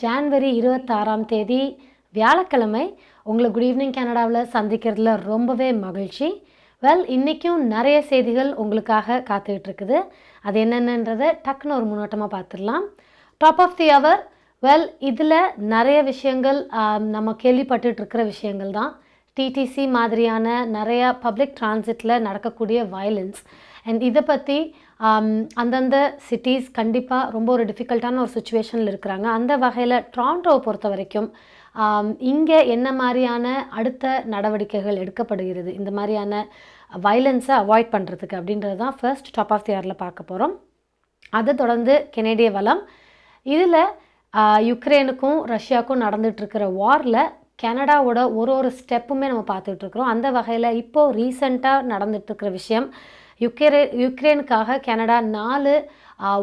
January 26ஆம் தேதி வியாழக்கிழமை உங்களை குட் ஈவினிங் கனடாவில் சந்திக்கிறதுல ரொம்பவே மகிழ்ச்சி. இன்றைக்கும் நிறைய செய்திகள் உங்களுக்காக காத்துக்கிட்டு இருக்குது. அது என்னென்னன்றதை டக்குன்னு ஒரு முன்னோட்டமாக பார்த்துடலாம். டாப் ஆஃப் தி அவர். இதில் நிறைய விஷயங்கள் நம்ம கேள்விப்பட்டுட்டு இருக்கிற விஷயங்கள் தான். டிடிசி மாதிரியான நிறைய பப்ளிக் டிரான்சிட்டில் நடக்கக்கூடிய வயலன்ஸ் அண்ட் இதை பற்றி அந்தந்த சிட்டிஸ் கண்டிப்பாக ரொம்ப ஒரு டிஃபிகல்ட்டான ஒரு சுச்சுவேஷனில் இருக்கிறாங்க. அந்த வகையில் டொரண்டோவை பொறுத்த வரைக்கும் இங்கே என்ன மாதிரியான அடுத்த நடவடிக்கைகள் எடுக்கப்படுகிறது இந்த மாதிரியான வயலன்ஸை அவாய்ட் பண்ணுறதுக்கு அப்படின்றது தான் ஃபர்ஸ்ட் டாப் ஆஃப் தி இயரில் பார்க்க போகிறோம். அதை தொடர்ந்து கெனடிய வளம். இதில் யுக்ரைனுக்கும் ரஷ்யாவுக்கும் நடந்துகிட்ருக்கிற வாரில் கனடாவோட ஒரு ஸ்டெப்புமே நம்ம பார்த்துட்ருக்குறோம். அந்த வகையில் இப்போது ரீசெண்டாக நடந்துகிட்ருக்கிற விஷயம், யுக்ரைனுக்காக கனடா 4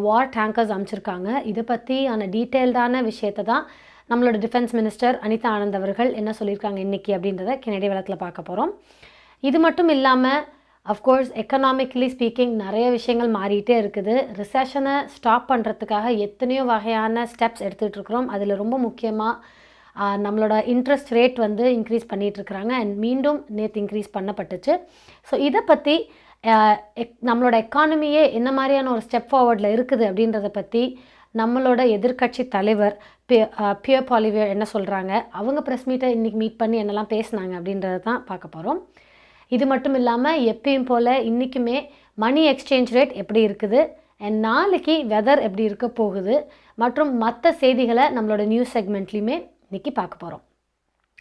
வார் டேங்கர்ஸ் அமைச்சிருக்காங்க. இதை பற்றியான டீட்டெயில்டான விஷயத்தை தான் நம்மளோட டிஃபென்ஸ் மினிஸ்டர் அனிதா ஆனந்த் அவர்கள் என்ன சொல்லியிருக்காங்க இன்றைக்கி அப்படின்றத கெனடிய வளத்தில் பார்க்க போகிறோம். இது மட்டும் இல்லாமல் அஃப்கோர்ஸ் எக்கனாமிக்கலி ஸ்பீக்கிங் நிறைய விஷயங்கள் மாறிட்டே இருக்குது. ரிசெஷனை ஸ்டாப் பண்ணுறதுக்காக எத்தனையோ வகையான ஸ்டெப்ஸ் எடுத்துகிட்டு இருக்கிறோம். அதில் ரொம்ப முக்கியமாக நம்மளோட இன்ட்ரெஸ்ட் ரேட் இன்க்ரீஸ் பண்ணிகிட்ருக்குறாங்க அண்ட் மீண்டும் நேற்று இன்க்ரீஸ் பண்ணப்பட்டுச்சு. ஸோ இதை பற்றி நம்மளோட எக்கானமியே என்ன மாதிரியான ஒரு ஸ்டெப் ஃபார்வர்டில் இருக்குது அப்படின்றத பற்றி நம்மளோட எதிர்கட்சி தலைவர் பியர் பாலிவியர் என்ன சொல்கிறாங்க, அவங்க ப்ரெஸ் மீட்டை இன்றைக்கி மீட் பண்ணி என்னெல்லாம் பேசினாங்க அப்படின்றத தான் பார்க்க போகிறோம். இது மட்டும் இல்லாமல் எப்பயும் போல் இன்றைக்குமே மணி எக்ஸ்சேஞ்ச் ரேட் எப்படி இருக்குது அண்ட் நாளைக்கு வெதர் எப்படி இருக்க போகுது மற்றும் மற்ற செய்திகளை நம்மளோட நியூஸ் செக்மெண்ட்லேயுமே இன்றைக்கி பார்க்க போகிறோம்.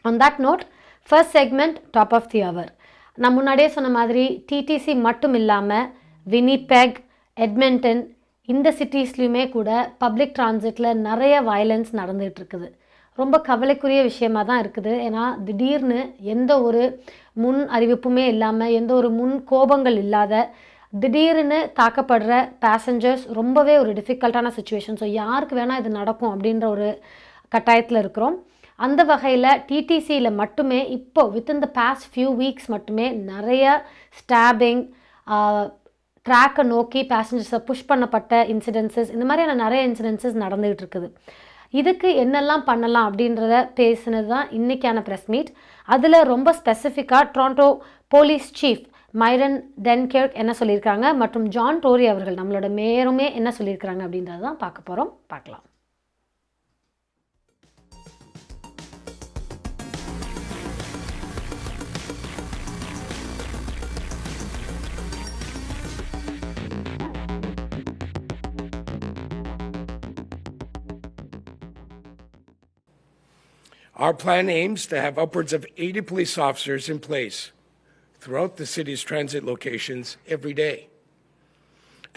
On that note, first segment top of the hour. நான் முன்னாடியே சொன்ன மாதிரி டிடிசி மட்டும் இல்லாமல் வினிபெக், எட்மண்டன் இந்த சிட்டிஸ்லையுமே கூட பப்ளிக் டிரான்சிட்டில் நிறைய வயலன்ஸ் நடந்துகிட்டு இருக்குது. ரொம்ப கவலைக்குரிய விஷயமாக தான் இருக்குது. ஏன்னா திடீர்னு எந்த ஒரு முன் அறிவிப்புமே இல்லாமல், எந்த ஒரு முன் கோபங்கள் இல்லாத திடீர்னு தாக்கப்படுற பேசஞ்சர்ஸ் ரொம்பவே ஒரு டிஃபிகல்ட்டான சுச்சுவேஷன். ஸோ யாருக்கு வேணால் இது நடக்கும் அப்படின்ற ஒரு கட்டாயத்தில் இருக்கிறோம். அந்த வகையில் டிடிசியில் மட்டுமே இப்போ within the past few weeks மட்டுமே நிறைய ஸ்டாபிங், ட்ராக்கை நோக்கி பேசஞ்சர்ஸை புஷ் பண்ணப்பட்ட இன்சிடென்சஸ், இந்த மாதிரியான நிறைய இன்சிடென்சஸ் நடந்துகிட்டு இருக்குது. இதுக்கு என்னெல்லாம் பண்ணலாம் அப்படின்றத பேசினது தான் இன்றைக்கான ப்ரெஸ் மீட். அதில் ரொம்ப ஸ்பெசிஃபிக்காக டொரண்டோ போலீஸ் சீஃப் மைரன் டென்கெர்க் என்ன சொல்லியிருக்காங்க மற்றும் ஜான் டோரி அவர்கள் நம்மளோட மேயருமே என்ன சொல்லியிருக்கிறாங்க அப்படின்றத தான் பார்க்க போகிறோம். பார்க்கலாம். Our plan aims to have upwards of 80 police officers in place throughout the city's transit locations every day.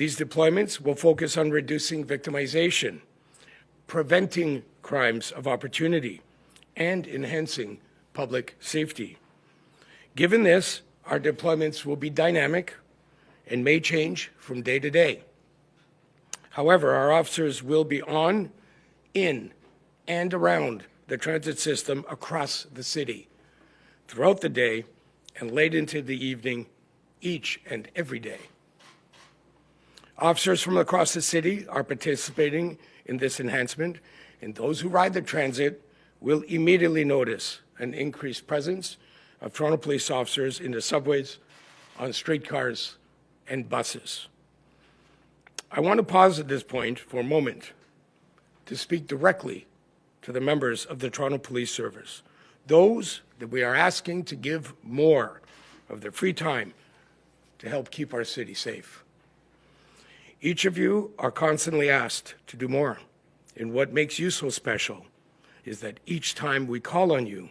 These deployments will focus on reducing victimization, preventing crimes of opportunity, and enhancing public safety. Given this, our deployments will be dynamic and may change from day to day. However, our officers will be on, in, and around the transit system across the city, throughout the day and late into the evening, each and every day. Officers from across the city are participating in this enhancement, and those who ride the transit will immediately notice an increased presence of Toronto police officers in the subways, on streetcars, and buses. I want to pause at this point for a moment to speak directly to the members of the Toronto Police Service, those that we are asking to give more of their free time to help keep our city safe. Each of you are constantly asked to do more, and what makes you so special is that each time we call on you,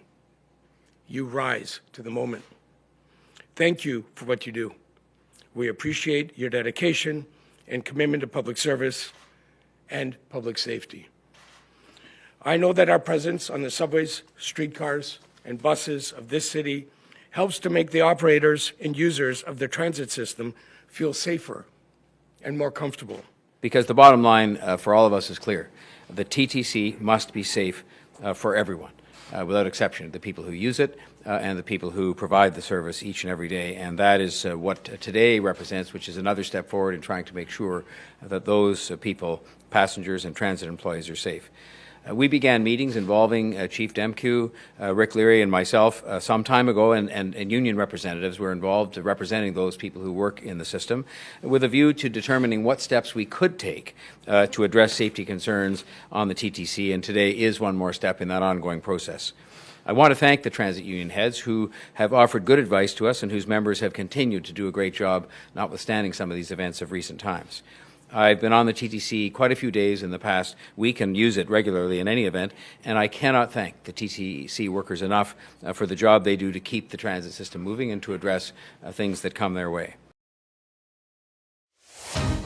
you rise to the moment. Thank you for what you do. We appreciate your dedication and commitment to public service and public safety. I know that our presence on the subways, streetcars, and buses of this city helps to make the operators and users of the transit system feel safer and more comfortable. Because the bottom line for all of us is clear. The TTC must be safe for everyone, without exception, the people who use it and the people who provide the service each and every day. And that is what today represents, which is another step forward in trying to make sure that those people, passengers and transit employees, are safe. We began meetings involving Chief Demkew, Rick Leary, and myself some time ago, and union representatives were involved representing those people who work in the system, with a view to determining what steps we could take to address safety concerns on the TTC, and today is one more step in that ongoing process. I want to thank the transit union heads who have offered good advice to us and whose members have continued to do a great job, notwithstanding some of these events of recent times. I've been on the TTC quite a few days in the past week and use it regularly in any event, and I cannot thank the TTC workers enough for the job they do to keep the transit system moving and to address things that come their way.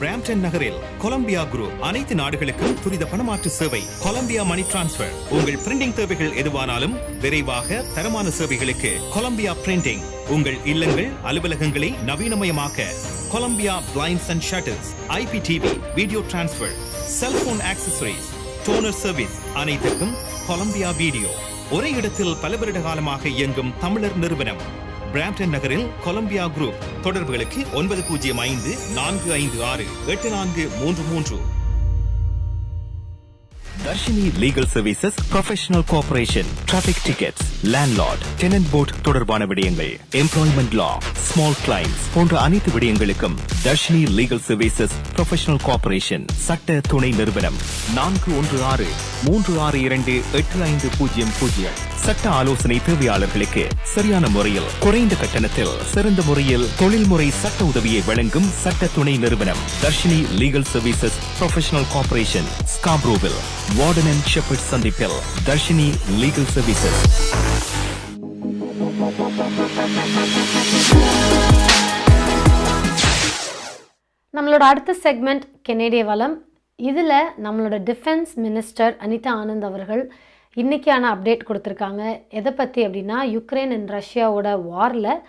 Brampton நகரில் Colombia group அனைத்து நாடுகளுக்கும் துரித பணமாற்று சேவை Colombia மணி transfer. உங்கள் printing தேவைகள் எதுவானாலும் விரைவாக தரமான சேவைகளுக்கு கொலம்பியா பிரிண்டிங். உங்கள் இல்லங்கள் அலுவலகங்களை நவீனமயமாக்க Columbia blinds and shutters, IPTV, video transfer, cellphone accessories, toner service அனைத்துக்கும் கொலம்பியா வீடியோ. ஒரே இடத்தில் பல வருட காலமாக இயங்கும் தமிழர் நிறுவனம் பிராம்டன் நகரில் கொலம்பியா குரூப். தொடர்புகளுக்கு 9054568433. Darshini legal services professional cooperation, traffic tickets, landlord, tenant board தொடர்பான விடயங்கள், எம்ப்ளாய்மெண்ட் லா, ஸ்மால் கிளைம்ஸ் போன்ற அனைத்து விடயங்களுக்கும் Darshini legal services professional cooperation சட்ட துணை நிறுவனம் 4163628500. சட்ட ஆலோசனை தேவையாளர்களுக்கு சரியான முறையில் குறைந்த கட்டணத்தில் சிறந்த முறையில் தொழில்முறை சட்ட உதவியை வழங்கும் சட்ட துணை நிறுவனம் Darshini legal services professional cooperation, ஸ்காப்ரோவில், வார்டன் அண்ட் ஷெப்பர்ட் சந்திப்பில். Darshini legal services. நம்மளோட அடுத்த செக்மெண்ட் கெனேடிய வளம். இதில் நம்மளோட டிஃபென்ஸ் மினிஸ்டர் அனிதா ஆனந்த் அவர்கள் இன்றைக்கான அப்டேட் கொடுத்துருக்காங்க. எதை பற்றி அப்படின்னா, யுக்ரைன் அண்ட் ரஷ்யாவோட வாரில்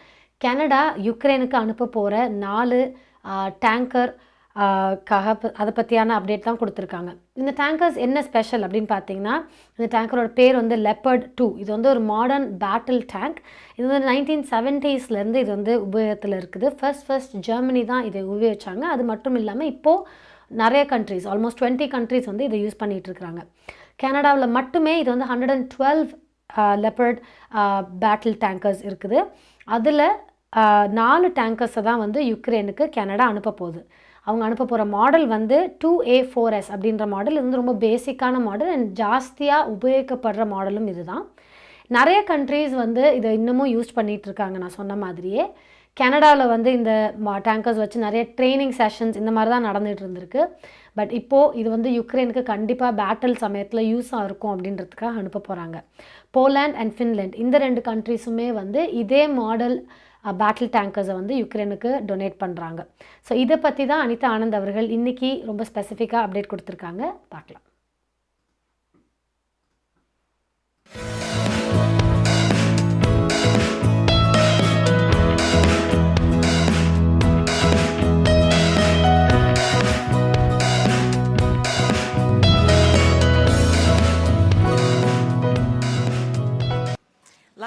கனடா யுக்ரைனுக்கு அனுப்ப போகிற 4 டேங்கர் அதை பற்றியான அப்டேட் தான் கொடுத்துருக்காங்க. இந்த டேங்கர்ஸ் என்ன ஸ்பெஷல் அப்படின்னு பார்த்தீங்கன்னா, இந்த டேங்கரோட பேர் வந்து லெப்பர்ட் 2. இது வந்து ஒரு மாடர்ன் பேட்டில் டேங்க். இது வந்து 1970s இது வந்து உபயோகத்தில் இருக்குது. ஃபர்ஸ்ட் ஜெர்மனி தான் இதை உபயோகிச்சாங்க. அது மட்டும் இல்லாமல் இப்போது நிறைய கண்ட்ரிஸ், ஆல்மோஸ்ட் 20 கண்ட்ரிஸ் வந்து இதை யூஸ் பண்ணிகிட்ருக்குறாங்க. கனடாவில் மட்டுமே இது வந்து 112 லெப்பர்ட் பேட்டில் டேங்கர்ஸ் இருக்குது. அதில் 4 டேங்கர்ஸை தான் வந்து யுக்ரைனுக்கு கனடா அனுப்ப போகுது. அவங்க அனுப்ப போகிற மாடல் வந்து 2A4S அப்படின்ற மாடல். இது வந்து ரொம்ப பேசிக்கான மாடல் அண்ட் ஜாஸ்தியாக உபயோகிக்கப்படுற மாடலும் இதுதான். நிறைய கண்ட்ரீஸ் வந்து இதை இன்னமும் யூஸ் பண்ணிகிட்ருக்காங்க. நான் சொன்ன மாதிரியே கனடாவில் வந்து இந்த டேங்கர்ஸ் வச்சு நிறைய ட்ரைனிங் செஷன்ஸ் இந்த மாதிரி தான் நடந்துகிட்டு இருந்திருக்கு. பட் இப்போது இது வந்து யுக்ரைனுக்கு கண்டிப்பாக பேட்டில் சமயத்தில் யூஸாக இருக்கும் அப்படின்றதுக்காக அனுப்ப போகிறாங்க. போலாண்ட் அண்ட் ஃபின்லாண்ட் இந்த 2 கண்ட்ரீஸுமே வந்து இதே மாடல் பேட்டில் டேங்கர்ஸை வந்து யுக்ரைனுக்கு டொனேட் பண்ணுறாங்க. ஸோ இதை பற்றி தான் அனிதா ஆனந்த் அவர்கள் இன்றைக்கி ரொம்ப ஸ்பெசிஃபிக்காக அப்டேட் கொடுத்துருக்காங்க. பார்க்கலாம்.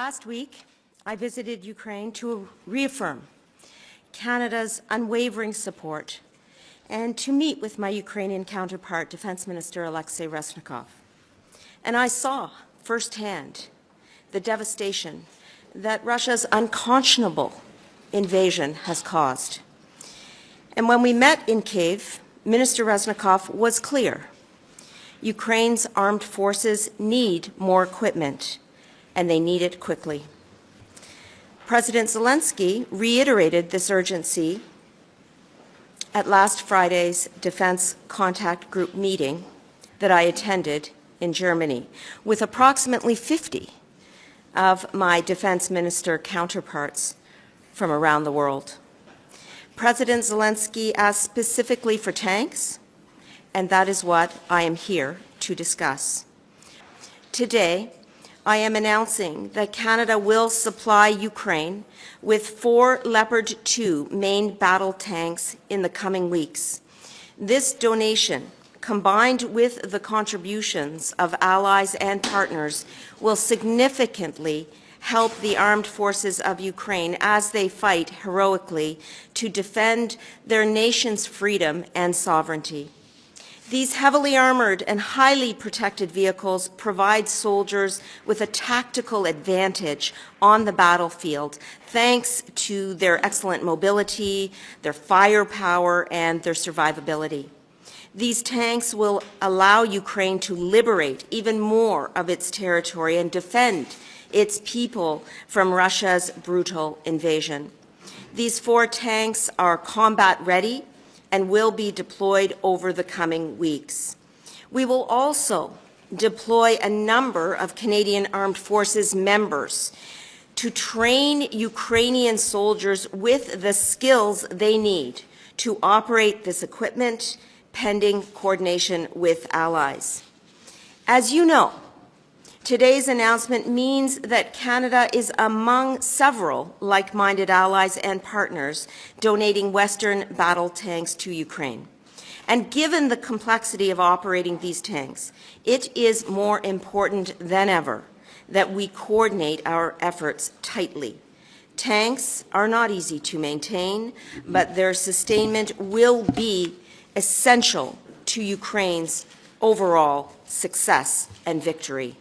Last week, I visited Ukraine to reaffirm Canada's unwavering support and to meet with my Ukrainian counterpart, Defense Minister Alexei Resnikov. And I saw firsthand the devastation that Russia's unconscionable invasion has caused. And when we met in Kyiv, Minister Resnikov was clear. Ukraine's armed forces need more equipment, and they need it quickly. President Zelensky reiterated this urgency at last Friday's Defense Contact Group meeting that I attended in Germany with approximately 50 of my defense minister counterparts from around the world. President Zelensky asked specifically for tanks, and that is what I am here to discuss. Today, I am announcing that Canada will supply Ukraine with 4 Leopard 2 main battle tanks in the coming weeks. This donation, combined with the contributions of allies and partners, will significantly help the armed forces of Ukraine as they fight heroically to defend their nation's freedom and sovereignty. These heavily armored and highly protected vehicles provide soldiers with a tactical advantage on the battlefield thanks to their excellent mobility, their firepower, and their survivability. These tanks will allow Ukraine to liberate even more of its territory and defend its people from Russia's brutal invasion. These 4 tanks are combat ready and will be deployed over the coming weeks. We will also deploy a number of Canadian Armed Forces members to train Ukrainian soldiers with the skills they need to operate this equipment, pending coordination with allies. As you know, today's announcement means that Canada is among several like-minded allies and partners donating Western battle tanks to Ukraine. And given the complexity of operating these tanks, it is more important than ever that we coordinate our efforts tightly. Tanks are not easy to maintain, but their sustainment will be essential to Ukraine's overall success and victory.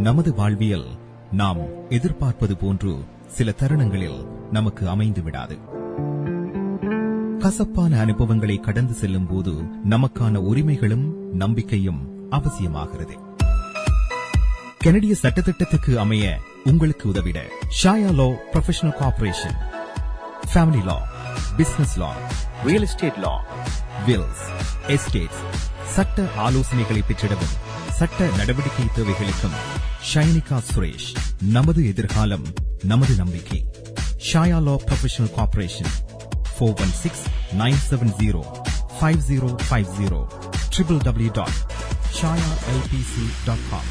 நமது வாழ்வியல் நாம் எதிர்பார்ப்பது போன்று சில தருணங்களில் நமக்கு அமைந்து விடாது. கசப்பான அனுபவங்களை கடந்து செல்லும் போது நமக்கான உரிமைகளும் நம்பிக்கையும் அவசியமாகிறது. கனடிய சட்டத்திட்டத்துக்கு அமைய உங்களுக்கு உதவிட ஷாயா லா ப்ரொஃபஷனல் கார்ப்பரேஷன், ஃபேமிலி லா, பிசினஸ் லா, ரியல் எஸ்டேட் லா, வில்ஸ், எஸ்டேட்ஸ், சட்ட ஆலோசனைகளை பெற்றிடவும் சட்ட நடவடிக்கை தேவைகளுக்கும் ஷைனிகா சுரேஷ். நமது எதிர்காலம் நமது நம்பிக்கை. Shaya law professional corporation 416-970-5050 www.shayalpc.com.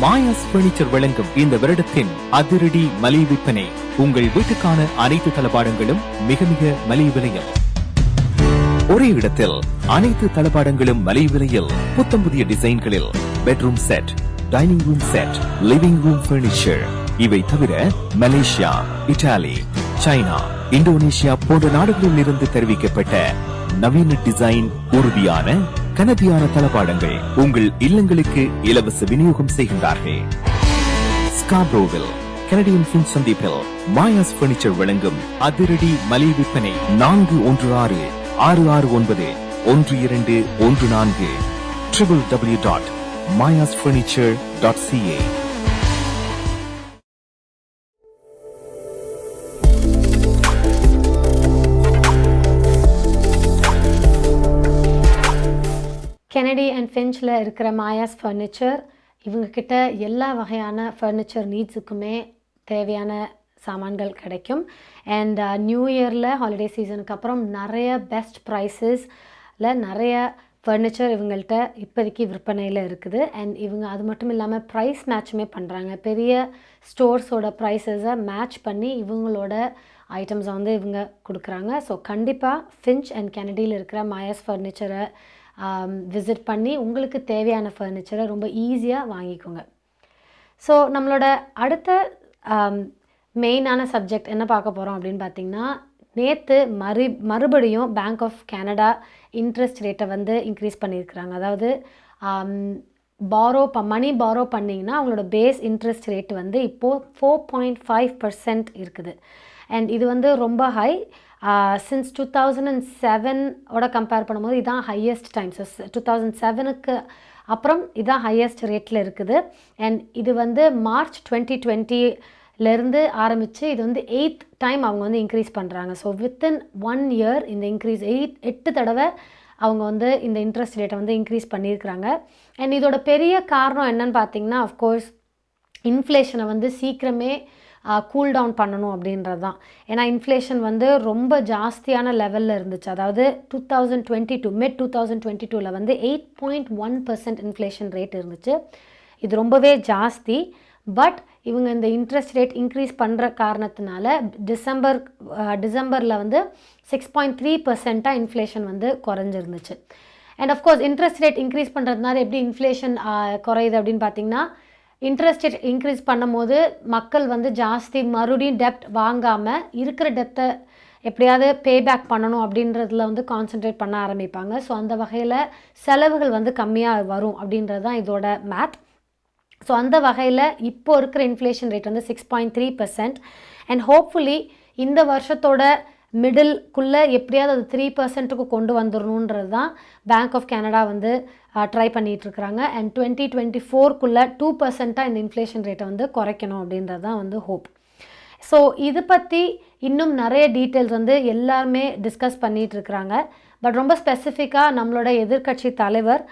Maya's furniture வழங்கும் இந்த வருடத்தின் அதிரடி மலிவு விற்பனை. உங்கள் வீட்டுக்கான அனைத்து தளபாடங்களும் மிக மிக மலிவு விலையில். ஒரே இடத்தில் அனைத்து தளபாடங்களும் மலிவு விலையில். புத்தம் புதிய டிசைன்களில் bedroom set, dining room set, living room furniture. இவை தவிர மலேசியா, இத்தாலி, சைனா, இந்தோனேஷியா போன்ற நாடுகளில் இருந்து தெரிவிக்கப்பட்ட நவீன டிசைன், உறுதியான கனதியான தளபாடங்கள் உங்கள் இல்லங்களுக்கு இலவச விநியோகம் செய்கின்றார்கள். ஸ்கார்பரோவில் கனடியன் ஃபின்ச் சந்திப்பில் மாயாஸ் பர்னிச்சர் வழங்கும் அதிரடி மலிவு விற்பனை. 416-669-1214 www.mayasfurniture.ca. கெனடி அண்ட் ஃபின்ச்சில் இருக்கிற மாயாஸ் ஃபர்னிச்சர், இவங்கக்கிட்ட எல்லா வகையான ஃபர்னிச்சர் நீட்ஸுக்குமே தேவையான சாமான்கள் கிடைக்கும். அண்ட் நியூ இயரில் ஹாலிடே சீசனுக்கு அப்புறம் நிறைய பெஸ்ட் ப்ரைஸஸில் நிறைய ஃபர்னிச்சர் இவங்கள்ட்ட இப்போதைக்கு விற்பனையில் இருக்குது. அண்ட் இவங்க அது மட்டும் இல்லாமல் ப்ரைஸ் மேட்சுமே பண்ணுறாங்க. பெரிய ஸ்டோர்ஸோட ப்ரைஸஸை மேட்ச் பண்ணி இவங்களோட ஐட்டம்ஸை வந்து இவங்க கொடுக்குறாங்க. ஸோ கண்டிப்பாக ஃபின்ச் அண்ட் கெனடியில் இருக்கிற மாயாஸ் ஃபர்னிச்சரை விசிட் பண்ணி உங்களுக்கு தேவையான ஃபர்னிச்சரை ரொம்ப ஈஸியாக வாங்கிக்கோங்க. ஸோ நம்மளோட அடுத்த மெயினான சப்ஜெக்ட் என்ன பார்க்க போகிறோம் அப்படின்னு பார்த்திங்கன்னா, நேற்று மறுபடியும் பேங்க் ஆஃப் கனடா இன்ட்ரெஸ்ட் ரேட்டை வந்து இன்க்ரீஸ் பண்ணியிருக்கிறாங்க. அதாவது மணி பாரோ பண்ணிங்கன்னா அவங்களோட பேஸ் இன்ட்ரெஸ்ட் ரேட் வந்து இப்போது 4.5% இருக்குது. அண்ட் இது வந்து ரொம்ப ஹை. சின்ஸ் 2007ஓட கம்பேர் பண்ணும்போது இதான் ஹையஸ்ட் டைம். ஸோ 2007க்கு அப்புறம் இதான் ஹையஸ்ட் ரேட்டில் இருக்குது. அண்ட் இது வந்து மார்ச் 2020லேருந்து ஆரம்பித்து இது வந்து 8th டைம் அவங்க வந்து இன்க்ரீஸ் பண்ணுறாங்க. ஸோ வித்தின் 1 இயர் இந்த இன்க்ரீஸ் 8 தடவை அவங்க வந்து இந்த இன்ட்ரெஸ்ட் ரேட்டை வந்து இன்க்ரீஸ் பண்ணியிருக்கிறாங்க. அண்ட் இதோட பெரிய காரணம் என்னன்னு பார்த்திங்கன்னா, அஃப்கோர்ஸ் இன்ஃப்ளேஷனை வந்து சீக்கிரமே கூல் டவுன் பண்ணணும் அப்படின்றது தான். ஏன்னா இன்ஃப்ளேஷன் வந்து ரொம்ப ஜாஸ்தியான லெவலில் இருந்துச்சு. அதாவது 2022 மிட் 2022ல் வந்து 8.1% இன்ஃப்ளேஷன் ரேட் இருந்துச்சு. இது ரொம்பவே ஜாஸ்தி. பட் இவங்க இந்த இன்ட்ரெஸ்ட் ரேட் இன்க்ரீஸ் பண்ணுற காரணத்தினால டிசம்பரில் வந்து 6.3% இன்ஃப்ளேஷன் வந்து குறைஞ்சிருந்துச்சு. And of course interest rate increase பண்ணுறதுனால எப்படி இன்ஃப்ளேஷன் குறையுது அப்படின்னு பார்த்திங்கன்னா, இன்ட்ரெஸ்ட் ரேட் இன்க்ரீஸ் பண்ணும் போது மக்கள் வந்து ஜாஸ்தி மறுபடியும் டெப்ட் வாங்காமல் இருக்கிற டெப்த்தை எப்படியாவது பேபேக் பண்ணணும் அப்படின்றதுல வந்து கான்சென்ட்ரேட் பண்ண ஆரம்பிப்பாங்க. ஸோ அந்த வகையில் செலவுகள் வந்து கம்மியாக வரும் அப்படின்றது தான் இதோட மேத். ஸோ அந்த வகையில் இப்போ இருக்கிற இன்ஃப்ளேஷன் ரேட் வந்து 6.3% அண்ட் ஹோப்ஃபுல்லி இந்த வருஷத்தோட மிடில்குள்ளே எப்படியாவது அது 3%க்கு கொண்டு வந்துடணுன்றது தான் பேங்க் ஆஃப் கனடா வந்து ட்ரை பண்ணிகிட்ருக்குறாங்க. அண்ட் 2024க்குள்ளே 2%ஆக இந்த இன்ஃப்ளேஷன் ரேட்டை வந்து குறைக்கணும் அப்படின்றது தான் வந்து ஹோப். ஸோ இது பற்றி இன்னும் நிறைய டீட்டெயில்ஸ் வந்து எல்லாருமே டிஸ்கஸ் பண்ணிகிட்ருக்குறாங்க. பட் ரொம்ப ஸ்பெசிஃபிக்காக நம்மளோட எதிர்க்கட்சி தலைவர்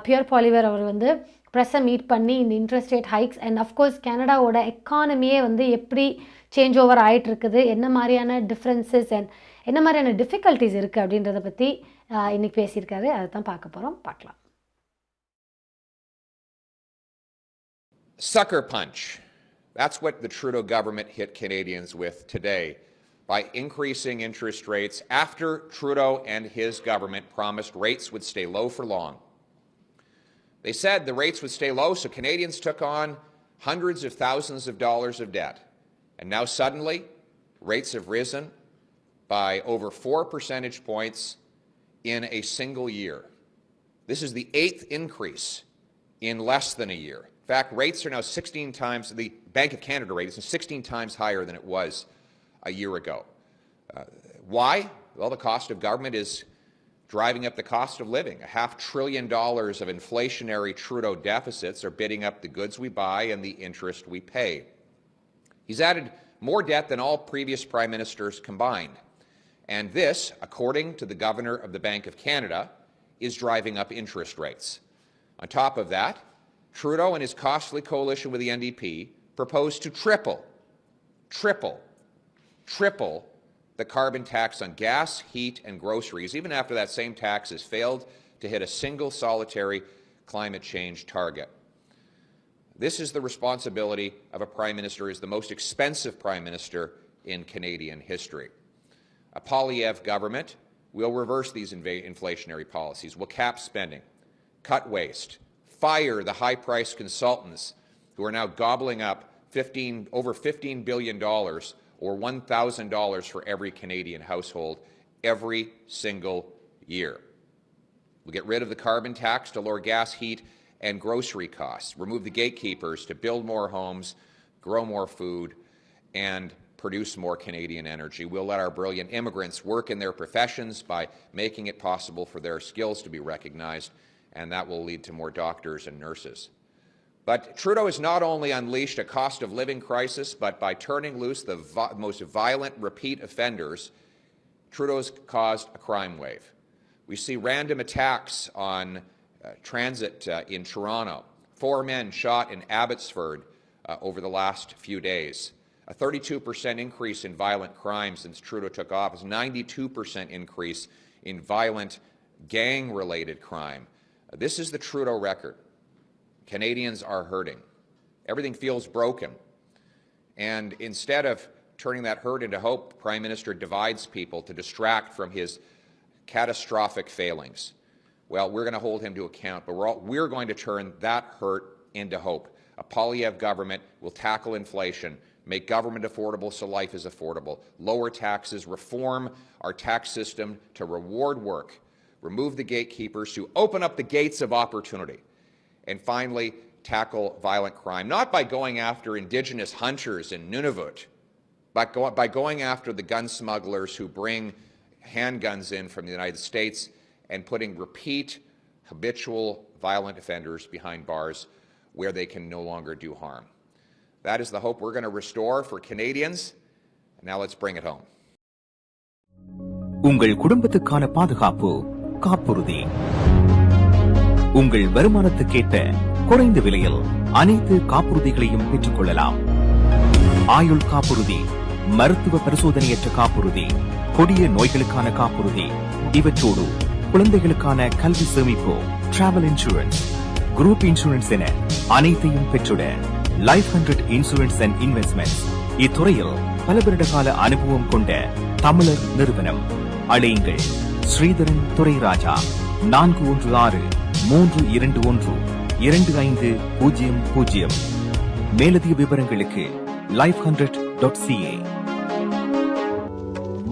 பியர் பாலிவர் அவர் வந்து ப்ரெஸ்ஸை மீட் பண்ணி இந்த interest rate hikes and of course கனடாவோட எக்கானமியே வந்து எப்படி சேஞ்ச் ஓவர் ஆகிட்டுருக்குது, என்ன மாதிரியான டிஃப்ரென்சஸ் அண்ட் என்ன மாதிரியான டிஃபிகல்ட்டிஸ் இருக்குது அப்படின்றத பற்றி இன்றைக்கி பேசியிருக்காரு. அதை தான் பார்க்க போகிறோம், பார்க்கலாம். Sucker punch. That's what the Trudeau government hit Canadians with today by increasing interest rates after Trudeau and his government promised rates would stay low for long. They said the rates would stay low, so Canadians took on hundreds of thousands of dollars of debt. And now suddenly, rates have risen by over 4 percentage points in a single year. This is the 8th increase in less than a year. In fact, rates are now 16 times, the Bank of Canada rate is 16 times higher than it was a year ago. Why? Well, the cost of government is driving up the cost of living. $500 billion of inflationary Trudeau deficits are bidding up the goods we buy and the interest we pay. He's added more debt than all previous prime ministers combined. And this, according to the governor of the Bank of Canada, is driving up interest rates. On top of that, Trudeau and his costly coalition with the NDP proposed to triple the carbon tax on gas, heat, and groceries, even after that same tax has failed to hit a single solitary climate change target. This is the responsibility of a Prime Minister who is the most expensive Prime Minister in Canadian history. A Poilievre government will reverse these inflationary policies, will cap spending, cut waste, fire the high-priced consultants who are now gobbling up over $15 billion or $1,000 for every Canadian household every single year. We'll get rid of the carbon tax to lower gas, heat, and grocery costs, remove the gatekeepers to build more homes, grow more food, and produce more Canadian energy. We'll let our brilliant immigrants work in their professions by making it possible for their skills to be recognized, and that will lead to more doctors and nurses. But Trudeau has not only unleashed a cost of living crisis, but by turning loose the most violent repeat offenders, Trudeau's caused a crime wave. We see random attacks on transit in Toronto, 4 men shot in Abbotsford over the last few days. A 32% increase in violent crime since Trudeau took office, 92% increase in violent gang-related crime. This is the Trudeau record. Canadians are hurting. Everything feels broken. And instead of turning that hurt into hope, Prime Minister divides people to distract from his catastrophic failings. Well, we're going to hold him to account, but we're going to turn that hurt into hope. A Poilievre government will tackle inflation, make government affordable so life is affordable, lower taxes, reform our tax system to reward work, remove the gatekeepers to open up the gates of opportunity, and finally tackle violent crime, not by going after Indigenous hunters in Nunavut, but by going after the gun smugglers who bring handguns in from the United States and putting repeat, habitual, violent offenders behind bars where they can no longer do harm. That is the hope we're going to restore for Canadians. Now let's bring it home. உங்கள் குடும்பத்துக்கான பாதுகாப்பு காப்புறுதி. உங்கள் வருமானத்துக்கேற்ற குறைந்த விலையில் அனைத்து காப்புறுதிகளையும் பெற்றுக் கொள்ளலாம். ஆயுள் காப்புறுதி, மருத்துவ பரிசோதனையற்ற காப்புறுதி, கொடிய நோய்களுக்கான காப்புறுதி, இவற்றோடு குழந்தைகளுக்கான கல்வி சேமிப்பு, டிராவல் இன்சூரன்ஸ், குரூப் இன்சூரன்ஸ் என அனைத்தையும் பெற்றுட லைஃப் 100 இன்சூரன்ஸ் அண்ட் இன்வெஸ்ட்மெண்ட்ஸ் இத்துறையில் பல வருட கால அனுபவம் கொண்ட தமிழர் நிறுவனம். அழையுங்கள் ஸ்ரீதரன் துரைராஜா 416-321-2500. மேலதிக விவரங்களுக்கு life100.ca.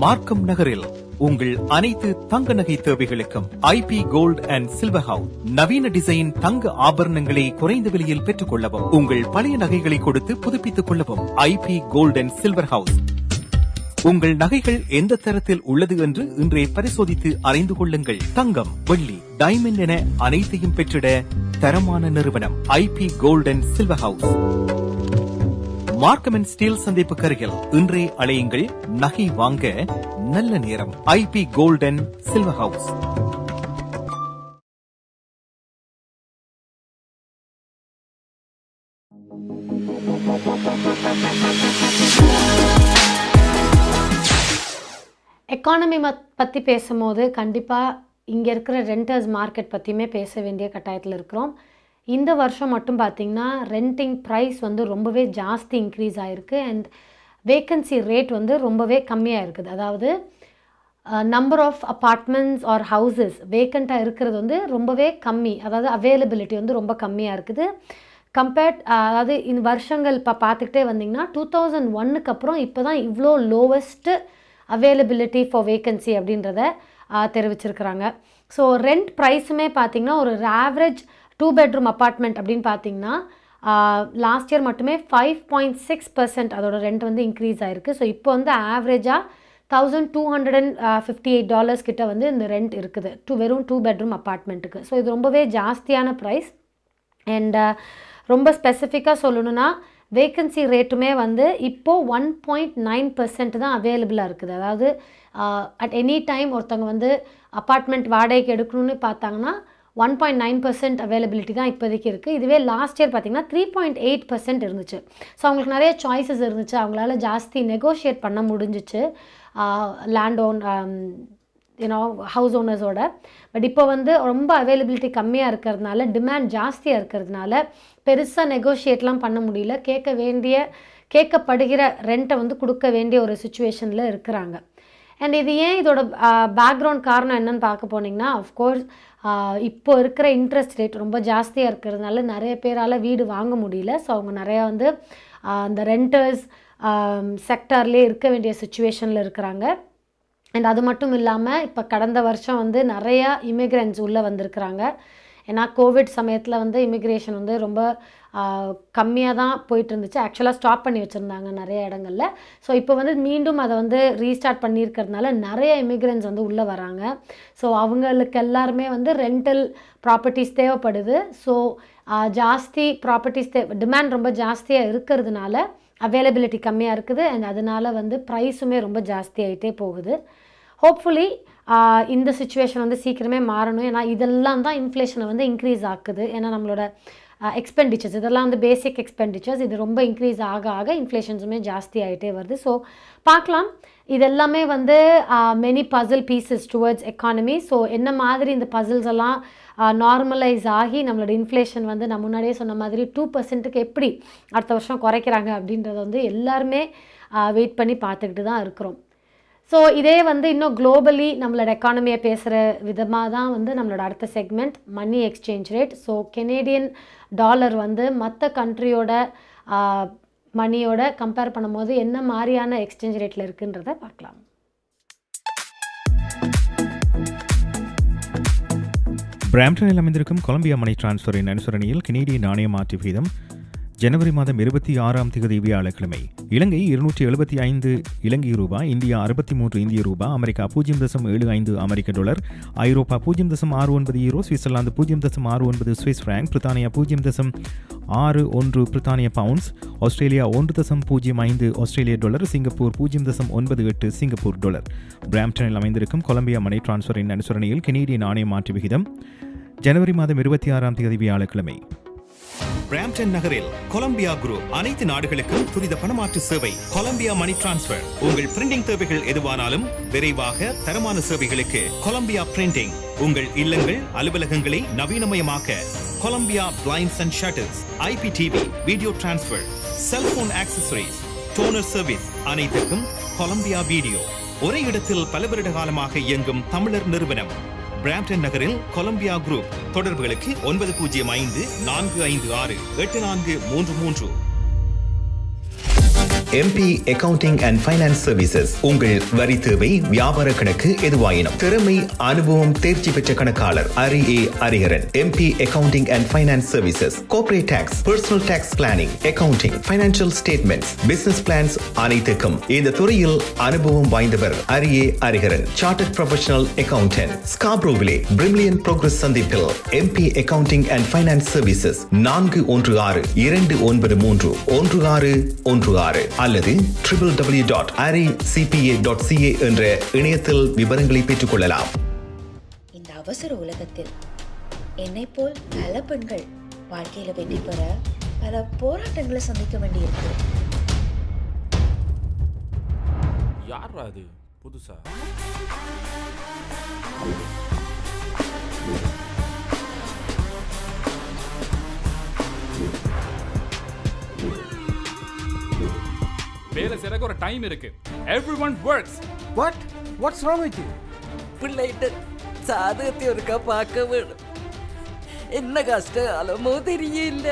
மார்க்கம் நகரில் உங்கள் அனைத்து தங்க நகை தேவைகளுக்கும் IP gold and silver house. நவீன டிசைன் தங்க ஆபரணங்களை குறைந்த விலையில் பெற்றுக் கொள்ளவும், உங்கள் பழைய நகைகளை கொடுத்து புதுப்பித்துக் கொள்ளவும் IP gold and silver house. உங்கள் நகைகள் எந்த தரத்தில் உள்ளது என்று இன்றே பரிசோதித்து அறிந்து கொள்ளுங்கள். தங்கம், வெள்ளி, டைமண்ட் என அனைத்தையும் பெற்றிட தரமான நிறுவனம் IP gold and silver house. Markham and Steeles சந்திப்புக்கு அருகில் இன்றே அழையுங்கள். நகை வாங்க நல்ல நேரம். IP gold and silver house. Economy பற்றி பேசும்போது கண்டிப்பாக இங்கே இருக்கிற ரெண்டர்ஸ் மார்க்கெட் பற்றியுமே பேச வேண்டிய கட்டாயத்தில் இருக்கிறோம். இந்த வருஷம் மட்டும் பார்த்திங்கன்னா ரெண்டிங் ப்ரைஸ் வந்து ரொம்பவே ஜாஸ்தி இன்க்ரீஸ் ஆகிருக்கு. அண்ட் வேக்கன்சி ரேட் வந்து ரொம்பவே கம்மியாக இருக்குது. அதாவது number of apartments or houses வேக்கண்ட்டாக இருக்கிறது வந்து ரொம்பவே கம்மி. அதாவது அவைலபிலிட்டி வந்து ரொம்ப கம்மியாக இருக்குது அதாவது இந்த வருஷங்கள் இப்போ பார்த்துக்கிட்டே வந்திங்கன்னா 2001 அப்புறம் இப்போ தான் இவ்வளோ லோவஸ்ட்டு அவைலபிலிட்டி ஃபார் வேக்கன்சி அப்படின்றத தெரிவிச்சிருக்கிறாங்க. ஸோ ரெண்ட் ப்ரைஸுமே பார்த்திங்கன்னா ஒரு ஆவரேஜ் 2 bedroom அப்பார்ட்மெண்ட் அப்படின்னு பார்த்தீங்கன்னா லாஸ்ட் இயர் மட்டுமே 5.6% அதோட ரெண்ட் வந்து இன்க்ரீஸ் ஆகிருக்கு. ஸோ இப்போ வந்து ஆவரேஜாக $1,258 கிட்ட வந்து இந்த ரெண்ட் இருக்குது வெறும் 2 bedroom அப்பார்ட்மெண்ட்டுக்கு. ஸோ இது ரொம்பவே ஜாஸ்தியான ப்ரைஸ். அண்ட் ரொம்ப ஸ்பெசிஃபிக்காக சொல்லணுன்னா வேக்கன்சி ரேட்டுமே வந்து இப்போது 1.9% தான் அவைலபிளாக இருக்குது. அதாவது அட் எனி டைம் ஒருத்தவங்க வந்து அப்பார்ட்மெண்ட் வாடகைக்கு எடுக்கணும்னு பார்த்தாங்கன்னா 1.9% அவைலபிலிட்டி தான் இப்போதைக்கு இருக்குது. இதுவே லாஸ்ட் இயர் பார்த்திங்கன்னா 3.8% இருந்துச்சு. ஸோ அவங்களுக்கு நிறைய சாய்ஸஸ் இருந்துச்சு. அவங்களால ஜாஸ்தி நெகோஷியேட் பண்ண முடிஞ்சிச்சு ஹவுஸ் ஓனர்ஸோட. பட் இப்போ வந்து ரொம்ப அவைலபிலிட்டி கம்மியாக இருக்கிறதுனால, டிமாண்ட் ஜாஸ்தியாக இருக்கிறதுனால பெருசாக நெகோஷியேட்லாம் பண்ண முடியல. கேட்கப்படுகிற ரெண்ட்டை வந்து கொடுக்க வேண்டிய ஒரு சுச்சுவேஷனில் இருக்கிறாங்க. அண்ட் இது ஏன் இதோட பேக்ரவுண்ட் காரணம் என்னன்னு பார்க்க போனீங்கன்னா, அஃப்கோர்ஸ் இப்போ இருக்கிற இன்ட்ரெஸ்ட் ரேட் ரொம்ப ஜாஸ்தியாக இருக்கிறதுனால நிறைய பேரால் வீடு வாங்க முடியல. ஸோ அவங்க நிறையா வந்து அந்த ரெண்டர்ஸ் செக்டார்லேயே இருக்க வேண்டிய சுச்சுவேஷனில் இருக்கிறாங்க. அண்ட் அது மட்டும் இல்லாமல் இப்போ கடந்த வருஷம் வந்து நிறையா இமிக்ரெண்ட்ஸ் உள்ளே வந்திருக்கிறாங்க. ஏன்னா கோவிட் சமயத்தில் வந்து இமிக்ரேஷன் வந்து ரொம்ப கம்மியாக தான் போயிட்டு இருந்துச்சு. ஆக்சுவலாக ஸ்டாப் பண்ணி வச்சுருந்தாங்க நிறைய இடங்களில். ஸோ இப்போ வந்து மீண்டும் அதை வந்து ரீஸ்டார்ட் பண்ணியிருக்கிறதுனால நிறைய இமிக்ரெண்ட்ஸ் வந்து உள்ளே வராங்க. ஸோ அவங்களுக்கு எல்லாருமே வந்து ரெண்டல் ப்ராப்பர்ட்டிஸ் தேவைப்படுது. ஸோ ஜாஸ்தி ப்ராப்பர்ட்டிஸ் டிமாண்ட் ரொம்ப ஜாஸ்தியாக இருக்கிறதுனால அவைலபிலிட்டி கம்மியாக இருக்குது. அண்ட் அதனால் வந்து ப்ரைஸுமே ரொம்ப ஜாஸ்தி ஆகிட்டே போகுது. ஹோப்ஃபுல்லி இந்த சுச்சுவேஷன் வந்து சீக்கிரமே மாறணும். ஏன்னா இதெல்லாம் தான் இன்ஃப்ளேஷனை வந்து இன்க்ரீஸ் ஆக்குது. ஏன்னா நம்மளோட எக்ஸ்பெண்டிச்சர்ஸ் இதெல்லாம் வந்து பேசிக் எக்ஸ்பெண்டிச்சர்ஸ் இது ரொம்ப இன்க்ரீஸ் ஆக இன்ஃப்ளேஷன்ஸுமே ஜாஸ்தி ஆகிட்டே வருது. ஸோ பார்க்கலாம். இதெல்லாமே வந்து many puzzle pieces towards economy. So என்ன மாதிரி இந்த பசில்ஸ் எல்லாம் நார்மலைஸ் ஆகி நம்மளோட இன்ஃப்ளேஷன் வந்து நான் முன்னாடியே சொன்ன மாதிரி 2% எப்படி அடுத்த வருஷம் குறைக்கிறாங்க அப்படின்றத வந்து எல்லாருமே வெயிட் பண்ணி பார்த்துக்கிட்டு தான் இருக்கிறோம். ஸோ இதே வந்து இன்னும் குளோபலி நம்மளோட எக்கானமியை பேசுகிற விதமாக தான் வந்து நம்மளோட அடுத்த segment money exchange rate. So Canadian dollar வந்து மற்ற கண்ட்ரியோட மணியோட கம்பேர் பண்ணும்போது என்ன மாதிரியான எக்ஸ்சேஞ்ச் ரேட்டில் இருக்குன்றதை பார்க்கலாம். பிராம்டனில் அமைந்திருக்கும் கொலம்பியா மணி டிரான்ஸ்ஃபரின் அனுசரணையில் கெனேடிய நாணய மாற்று வீதம் ஜனவரி மாதம் 26ஆம் தேதி வியாழக்கிழமை இலங்கை 275 இலங்கை ரூபாய், இந்தியா 63 இந்திய ரூபாய், அமெரிக்கா 0.75 அமெரிக்க டாலர், ஐரோப்பா 0.69 யூரோ, சுவிட்சர்லாந்து 0.69 சுவிஸ் பிராங்க், பிரித்தானியா 0.61 பிரித்தானிய பவுண்ட்ஸ், ஆஸ்திரேலியா 1.05 ஆஸ்திரேலிய டாலர், சிங்கப்பூர் 0.98 சிங்கப்பூர் டாலர். பிராம்டனில் அமைந்திருக்கும் கொலம்பியா மணி டிரான்ஸ்ஃபரின் அனுசரணையில் கெனேடிய நாணய மாற்று விகிதம் ஜனவரி மாதம் 26ஆம் தேதி வியாழக்கிழமை. பிராம்டன் நகரில் கொலம்பியா குரூப் அனைத்து நாடுகளுக்கும் துரித பணமாற்று சேவை. Colombia money transfer. உங்கள் பிரிண்டிங் தேவைகள் எதுவானாலும் விரைவாக தரமான சேவைகளுக்கு கொலம்பியா பிரிண்டிங். உங்கள் இல்லங்கள் அலுவலகங்களை நவீனமயமாக்க Columbia blinds and shutters, IPTV, video transfer, cellphone accessories, toner service அனைத்துக்கும் கொலம்பியா வீடியோ. ஒரே இடத்தில் பல வருட காலமாக இயங்கும் தமிழர் நிறுவனம். பிராம்டன் நகரில் கொலம்பியா குரூப். தொடர்புகளுக்கு 905-456-8433. MP Accounting and Finance Services. உங்கள் வரி தேவை, வியாபார கணக்கு எதுவாயினும் திறமை, அனுபவம், தேர்ச்சி பெற்ற கணக்காளர் அரி Ariharan. MP Accounting and Finance Services. Corporate Tax, Personal Tax Planning, Accounting, Financial Statements, Business Plans அனைத்துக்கும் இந்த துறையில் அனுபவம் வாய்ந்தவர் அரி Ariharan. Chartered Professional Accountant. ஸ்காப்ரோவிலே பிரிமிலியன் progress சந்திப்பில் MP Accounting and Finance Services 416-293-1616 அல்லது www.aricpa.ca என்ற இணையத்தில் விவரங்களை பெற்றுக் கொள்ளலாம். இந்த அவசர உலகத்தில் என்னை போல் பல பெண்கள் வாழ்க்கையில வெற்றி பெற பல போராட்டங்களை சந்திக்க வேண்டியிருக்கு. யார் அது புதுசா? வேலை செய்யறதுக்கு ஒரு டைம் இருக்கு. Everyone works. What's wrong with you? பிள்ளைகிட்ட சாதகத்தை ஒருக்கா பார்க்க வேணும். என்ன கஷ்டம் அலமோ தெரியல.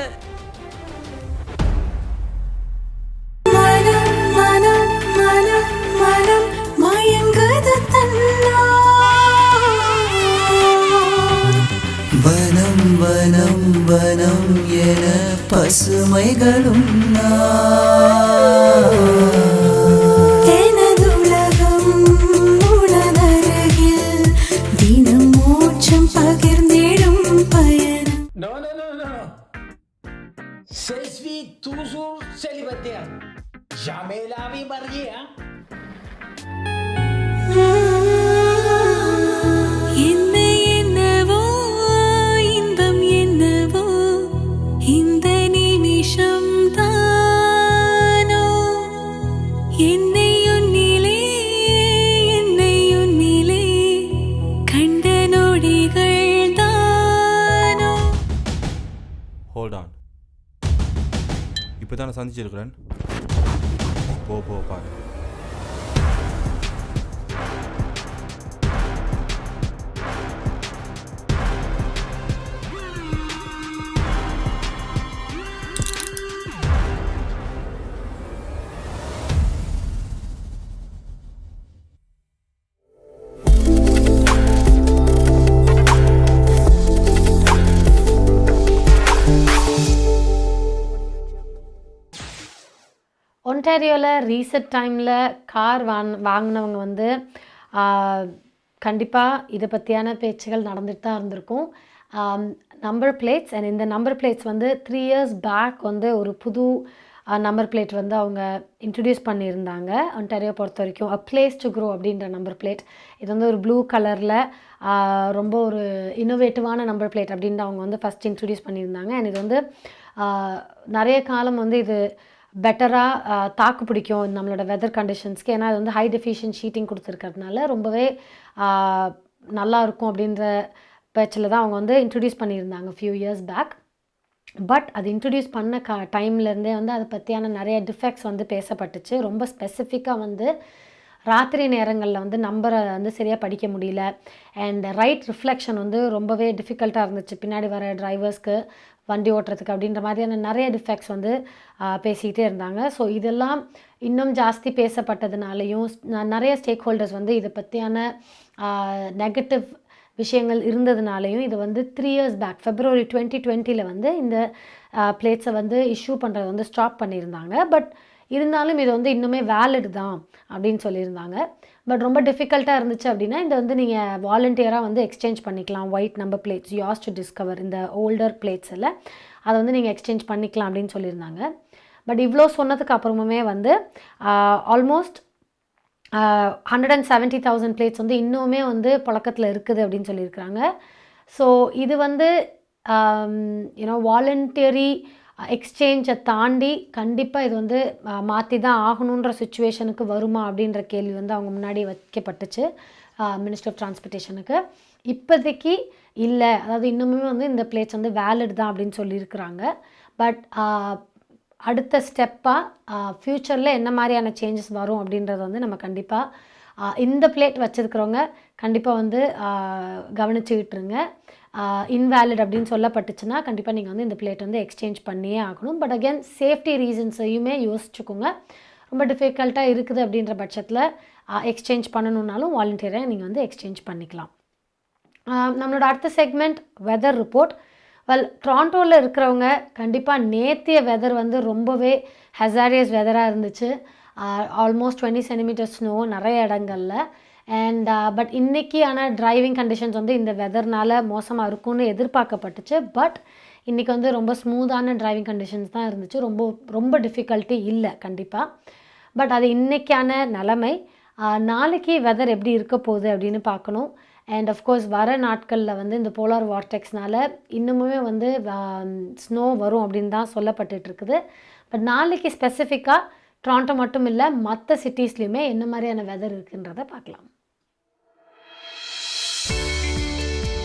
வனம் வனம் வனம் என பசுமைகளும் எனதுலகம் உனதருகில் தினம் மோட்சம் பகிர்ந்திடும் பயணம். Non. Je suis toujours célibataire. Jamais la vie mariée, hein? Hold on. இப்போதான சந்திச்சிருக்கிறேன். போ பாரு. ஒன்டாரியோவில் ரீசெண்ட் டைமில் கார் வாங்கினவங்க வந்து கண்டிப்பாக இதை பற்றியான பேச்சுகள் நடந்துட்டு தான் இருந்திருக்கும். நம்பர் பிளேட்ஸ் அண்ட் இந்த நம்பர் பிளேட்ஸ் வந்து 3 years பேக் வந்து ஒரு புது நம்பர் பிளேட் வந்து அவங்க இன்ட்ரடியூஸ் பண்ணியிருந்தாங்க. ஒன்டாரியோ பொறுத்த வரைக்கும் அ பிளேஸ் டு க்ரோ அப்படின்ற நம்பர் பிளேட். இது வந்து ஒரு ப்ளூ கலரில் ரொம்ப ஒரு இன்னோவேட்டிவான நம்பர் பிளேட் அப்படின்னு அவங்க வந்து ஃபஸ்ட் இன்ட்ரடியூஸ் பண்ணியிருந்தாங்க. அண்ட் இது வந்து நிறைய காலம் வந்து இது பெட்டராக தாக்கு பிடிக்கும் நம்மளோட வெதர் கண்டிஷன்ஸ்க்கு. ஏன்னா அது வந்து ஹை டெஃபிஷியன்ட் ஷீட்டிங் கொடுத்துருக்கிறதுனால ரொம்பவே நல்லாயிருக்கும் அப்படின்ற பேச்சில் தான் அவங்க வந்து இன்ட்ரடியூஸ் பண்ணியிருந்தாங்க ஃபியூ இயர்ஸ் பேக். பட் அது இன்ட்ரடியூஸ் பண்ண டைம்லேருந்தே வந்து அதை பற்றியான நிறைய டிஃபெக்ட்ஸ் வந்து பேசப்பட்டுச்சு. ரொம்ப ஸ்பெசிஃபிக்காக வந்து ராத்திரி நேரங்களில் வந்து நம்பரை வந்து சரியாக படிக்க முடியல. அண்ட் ரைட் ரிஃப்ளெக்ஷன் வந்து ரொம்பவே டிஃபிகல்ட்டாக இருந்துச்சு பின்னாடி வர டிரைவர்ஸ்க்கு வண்டி ஓட்டுறதுக்கு அப்படின்ற மாதிரியான நிறைய டிஃபெக்ட்ஸ் வந்து பேசிக்கிட்டே இருந்தாங்க. ஸோ இதெல்லாம் இன்னும் ஜாஸ்தி பேசப்பட்டதுனாலையும் நிறைய ஸ்டேக் ஹோல்டர்ஸ் வந்து இதை பற்றியான நெகட்டிவ் விஷயங்கள் இருந்ததுனாலையும் இது வந்து 3 years பேக் February 2020 வந்து இந்த பிளேட்ஸை வந்து இஷ்யூ பண்ணுறது வந்து ஸ்டாப் பண்ணியிருந்தாங்க. பட் இருந்தாலும் இது வந்து இன்னுமே வேலிட் தான் அப்படின்னு சொல்லியிருந்தாங்க. பட் ரொம்ப டிஃபிகல்ட்டாக இருந்துச்சு அப்படின்னா இந்த வந்து நீங்கள் வாலண்டியராக வந்து எக்ஸ்சேஞ்ச் பண்ணிக்கலாம். White number plates use to discover இந்த ஓல்டர் பிளேட்ஸ் எல்லாம் அதை வந்து நீங்கள் எக்ஸ்சேஞ்ச் பண்ணிக்கலாம் அப்படின்னு சொல்லியிருந்தாங்க. பட் இவ்வளோ சொன்னதுக்கு அப்புறமுமே வந்து ஆல்மோஸ்ட் 170,000 பிளேட்ஸ் வந்து இன்னுமே வந்து புழக்கத்தில் இருக்குது அப்படின்னு சொல்லியிருக்கிறாங்க. ஸோ இது வந்து வாலண்டியரி எக்ஸ்சேஞ்சை தாண்டி கண்டிப்பாக இது வந்து மாற்றி தான் ஆகணுன்ற சுச்சுவேஷனுக்கு வருமா அப்படின்ற கேள்வி வந்து அவங்க முன்னாடி வைக்கப்பட்டுச்சு மினிஸ்டர் ஆஃப் டிரான்ஸ்போர்ட்டேஷனுக்கு. இப்போதைக்கு இல்லை, அதாவது இன்னுமே வந்து இந்த பிளேட்ஸ் வந்து வேலிட் தான் அப்படின்னு சொல்லியிருக்கிறாங்க. பட் அடுத்த ஸ்டெப்பாக ஃப்யூச்சரில் என்ன மாதிரியான சேஞ்சஸ் வரும் அப்படின்றத வந்து நம்ம கண்டிப்பாக இந்த பிளேட் வச்சுருக்கிறவங்க கண்டிப்பாக வந்து கவனிச்சுக்கிட்டுருங்க. இன்வேலிட் அப்படின்னு சொல்லப்பட்டுச்சுன்னா கண்டிப்பாக நீங்கள் வந்து இந்த பிளேட் வந்து எக்ஸ்சேஞ்ச் பண்ணியே ஆகணும். பட் அகேன் சேஃப்டி ரீசன்ஸையுமே யோசிச்சுக்கோங்க. ரொம்ப டிஃபிகல்ட்டாக இருக்குது அப்படின்ற பட்சத்தில் எக்ஸ்சேஞ்ச் பண்ணணுன்னாலும் வாலண்டியராக நீங்கள் வந்து எக்ஸ்சேஞ்ச் பண்ணிக்கலாம். நம்மளோட அடுத்த செக்மெண்ட் வெதர் ரிப்போர்ட். டொராண்டோவில் இருக்கிறவங்க கண்டிப்பாக நேத்திய வெதர் வந்து ரொம்பவே ஹசாரியஸ் வெதராக இருந்துச்சு. ஆல்மோஸ்ட் 20 சென்டிமீட்டர் ஸ்னோ நிறைய இடங்களில். பட் இன்றைக்கியான டிரைவிங் கண்டிஷன்ஸ் வந்து இந்த வெதர்னால் மோசமாக இருக்கும்னு எதிர்பார்க்கப்பட்டுச்சு. பட் இன்றைக்கி வந்து ரொம்ப ஸ்மூத்தான டிரைவிங் கண்டிஷன்ஸ் தான் இருந்துச்சு. ரொம்ப டிஃபிகல்ட்டி இல்லை கண்டிப்பாக. பட் அது இன்றைக்கான நிலைமை. நாளைக்கு வெதர் எப்படி இருக்க போகுது அப்படின்னு பார்க்கணும். அண்ட் அஃப்கோர்ஸ் வர நாட்களில் வந்து இந்த போலார் வார்டெக்ஸ்னால் இன்னுமே வந்து ஸ்னோ வரும் அப்படின்னு தான் சொல்லப்பட்டுருக்குது. பட் நாளைக்கு ஸ்பெசிஃபிக்காக டொராண்டோ மட்டும் இல்லை மற்ற சிட்டிஸ்லையுமே என்ன மாதிரியான வெதர் இருக்குன்றதை பார்க்கலாம்.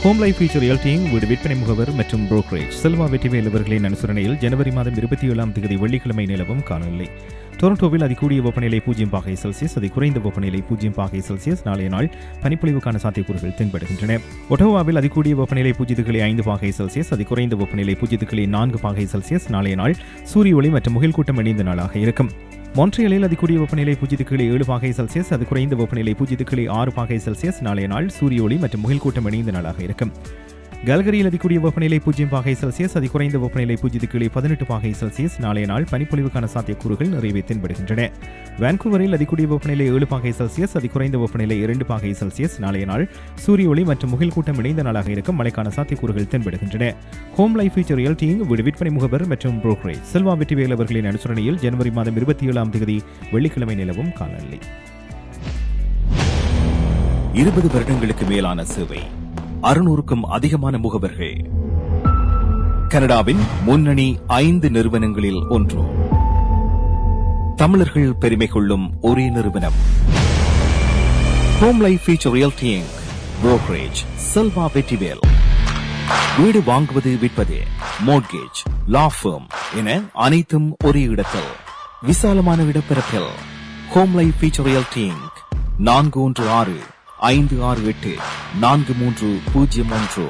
ஹோம் லைஃப் ஃபீச்சர் ரியல்டிங் வீடு விற்பனை முகவர் மற்றும் புரோக்கரேஜ் செல்வா வெற்றிவேல் அவர்களின் அனுசரணையில் ஜனவரி மாதம் 27ஆம் தேதி வெள்ளிக்கிழமை நிலவும் காலநிலை. டொரண்டோவில் அதிகூடிய வெப்பநிலை 0°C, அதி குறைந்த வெப்பநிலை 0°C. நாளைய நாள் பனிப்பொழிவுக்கான சாத்தியக்கூறுகள் தென்படுகின்றன. ஒட்டோவாவில் அதிகூடிய வெப்பநிலை 0.5°C, அதி குறைந்த வெப்பநிலை 0.4°C. நாளைய நாள் சூரிய ஒளி மற்றும் முகில் கூட்டம் இணைந்த நாளாக இருக்கும். மான்ட்ரியலில் அதிகூடிய வெப்பநிலை 0.7°C, அது குறைந்த வெப்பநிலை 0.6°C. நாளைய நாள் சூரிய ஒளி மற்றும் முகில் கூட்டம் இணைந்த நாளாக இருக்கும். கல்கரியில் அதிகூடிய வெப்பநிலை 0°C, அது குறைந்த வெப்பநிலை 0.18°C. நாளைய நாள் பனிப்பொழிவுக்கான சாத்தியக்கூறுகள் நிறைவே தென்படுகின்றன. வான்கூவரில் அதிகூடிய வெப்பநிலை 7°C, அது குறைந்த வெப்பநிலை 2°C. நாளைய நாள் சூரிய ஒளி மற்றும் முகில் கூட்டம் இணைந்த நாளாக இருக்கும். மழைக்கான சாத்தியக்கூறுகள் தென்படுகின்றன. ஹோம் லைஃப் ஃபீச்சர் ரியல்டிங் வீடு விற்பனை முகவர் மற்றும் புரோக்கரேஜ் செல்வா வெற்றிவேல் அவர்களின் அனுசரணையில் ஜனவரி மாதம் 27ஆம் தேதி வெள்ளிக்கிழமை நிலவும் காலநிலை. 20 வருடங்களுக்கு மேலான சேவை, 600க்கும் அதிகமான முகவர்கள், கனடாவின் முன்னணி 5 நிறுவனங்களில் ஒன்று, தமிழர்கள் பெருமை கொள்ளும் ஒரே நிறுவனம். Home life feature realty brokerage Selva Vetrivel. வீடு வாங்குவது, விற்பது, மோட்கேஜ், லா ஃபர்ம் என அனைத்தும் ஒரே இடத்தில், விசாலமான இடப்பரப்பில். Home life feature realty 416-568-4301.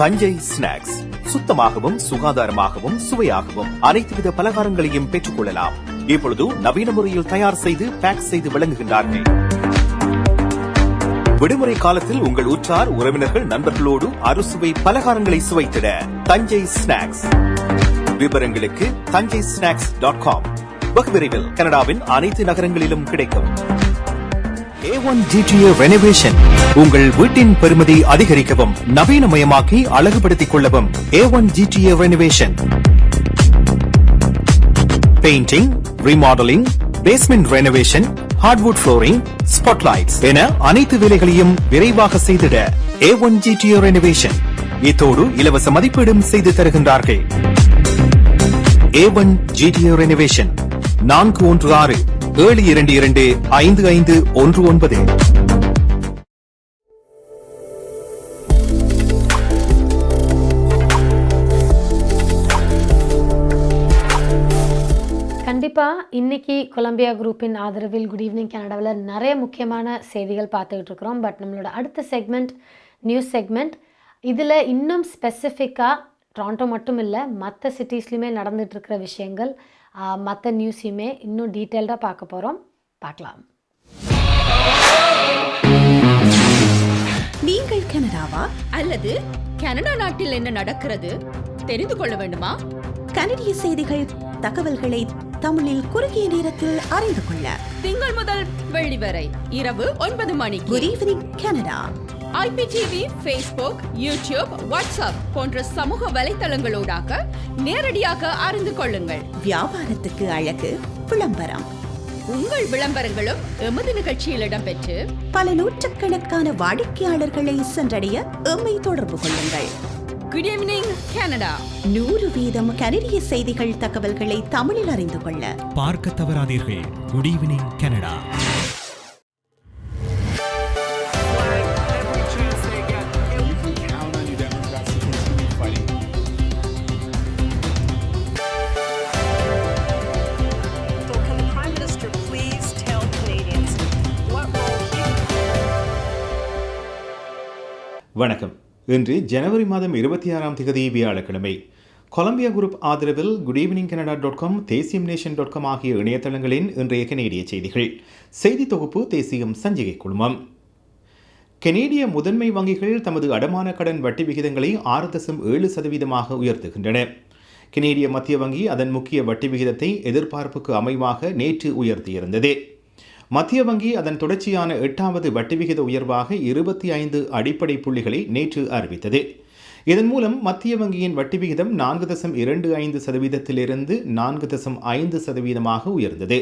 Thanjai snacks சுத்தமாகவும் சுகாதாரமாகவும் சுவையாகவும் அனைத்து வித பலகாரங்களையும் பெற்றுக் கொள்ளலாம். இப்பொழுது நவீன முறையில் தயார் செய்து பேக் செய்து வழங்குகின்றார்கள். விடுமுறை காலத்தில் உங்கள் உற்றார் உறவினர்கள் நண்பர்களோடு அறுசுவை பலகாரங்களை சுவைத்திட தஞ்சை ஸ்நாக்ஸ். விவரங்களுக்கு tanjaisnacks.com. வெகு விரைவில் கனடாவின் அனைத்து நகரங்களிலும் கிடைக்கும். A1 GTA ரெனோவேஷன் உங்கள் வீட்டின் பெறுமதி அதிகரிக்கவும் நவீனமயமாக்கி அழகுபடுத்திக் கொள்ளவும். A1 GTA renovation painting, remodelling, basement renovation, hardwood flooring, spotlights என அனைத்து வேலைகளையும் விரைவாக செய்திட A1 GTA ரெனோவேஷன். இத்தோடு இலவச மதிப்பீடும் செய்து தருகின்றார்கள். A1 GTA renovation 416-722-5519. கண்டிப்பாக இன்றைக்கி கொலம்பியா குரூப்பின் ஆதரவில் குட் ஈவினிங் கனடாவில் நிறைய முக்கியமான செய்திகள் பார்த்துக்கிட்டு இருக்கிறோம். பட் நம்மளோட அடுத்த செக்மெண்ட் நியூஸ் செக்மெண்ட். இதில் இன்னும் ஸ்பெசிஃபிக்காக டொராண்டோ மட்டும் இல்லை மற்ற சிட்டிஸ்லையுமே நடந்துகிட்ருக்கிற விஷயங்கள், மற்ற நியூஸையுமே இன்னும் டீட்டெயில்டாக பார்க்க போகிறோம். பார்க்கலாம். நீங்கள் கனடாவா அல்லது கனடா நாட்டில் என்ன நடக்கிறது தெரிந்து கொள்ள வேண்டுமா? கனடிய செய்திகள், தகவல்களை தமிழில் குறுகிய நேரத்தில் அறிந்து கொள்ள திங்கள் முதல் வெள்ளி வரை இரவு 9 மணிக்கு good evening Canada IPTV, Facebook, YouTube, WhatsApp போன்ற சமூக வலைத்தளங்களோடாக நேரடியாக அறிந்து கொள்ளுங்கள். வியாபாரத்துக்கு அழகு விளம்பரம். உங்கள் விளம்பரங்களும் எமது நிகழ்ச்சியில் இடம்பெற்று பல நூற்றுக்கணக்கான வாடிக்கையாளர்களை சென்றடைய எம்மை தொடர்பு கொள்ளுங்கள். Good evening Canada. 100% கனடிய செய்திகள், தகவல்களை தமிழில் அறிந்து கொள்ள பார்க்க தவறாதீர்கள். Good evening Canada. வணக்கம். இன்று ஜனவரி மாதம் 26ஆம் தேதி வியாழக்கிழமை. கொலம்பியா குரூப் ஆதரவில் goodevningcanada.com தேசியம்நேஷன்.com ஆகிய இணையதளங்களின் இன்றைய கனேடிய செய்திகள். செய்தி தொகுப்பு தேசியம் சஞ்சிகை குழுமம். கனேடிய முதன்மை வங்கிகள் தமது அடமான கடன் வட்டி விகிதங்களை 6.7% உயர்த்துகின்றன. கனேடிய மத்திய வங்கி அதன் முக்கிய வட்டி விகிதத்தை எதிர்பார்ப்புக்கு அமைவாக நேற்று உயர்த்தியிருந்தது. மத்திய வங்கி அதன் தொடர்ச்சியான 8வது வட்டி விகித உயர்வாக 25 அடிப்படை புள்ளிகளை நேற்று அறிவித்தது. இதன் மூலம் மத்திய வங்கியின் வட்டி விகிதம் 4.25%இலிருந்து 4.5% உயர்ந்தது.